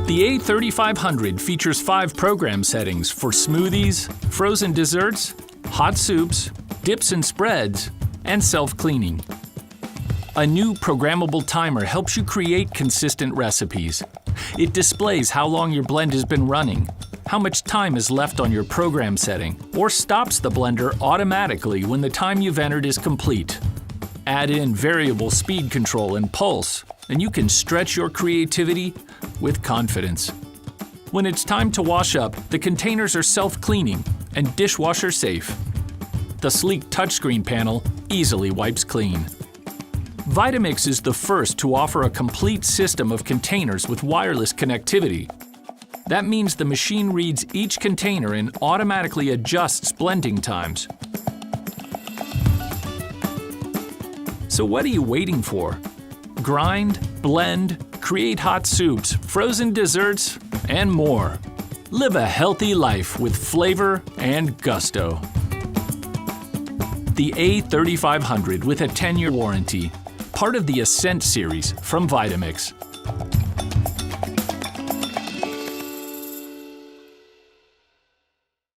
The A3500 features 5 program settings for smoothies, frozen desserts, hot soups, dips and spreads, and self-cleaning. A new programmable timer helps you create consistent recipes. It displays how long your blend has been running, how much time is left on your program setting, or stops the blender automatically when the time you've entered is complete. Add in variable speed control and pulse, and you can stretch your creativity with confidence. When it's time to wash up, the containers are self-cleaning and dishwasher safe. The sleek touchscreen panel easily wipes clean. Vitamix is the first to offer a complete system of containers with wireless connectivity. That means the machine reads each container and automatically adjusts blending times. So what are you waiting for? Grind, blend, create hot soups, frozen desserts, and more. Live a healthy life with flavor and gusto. The A3500 with a 10-year warranty, part of the Ascent series from Vitamix.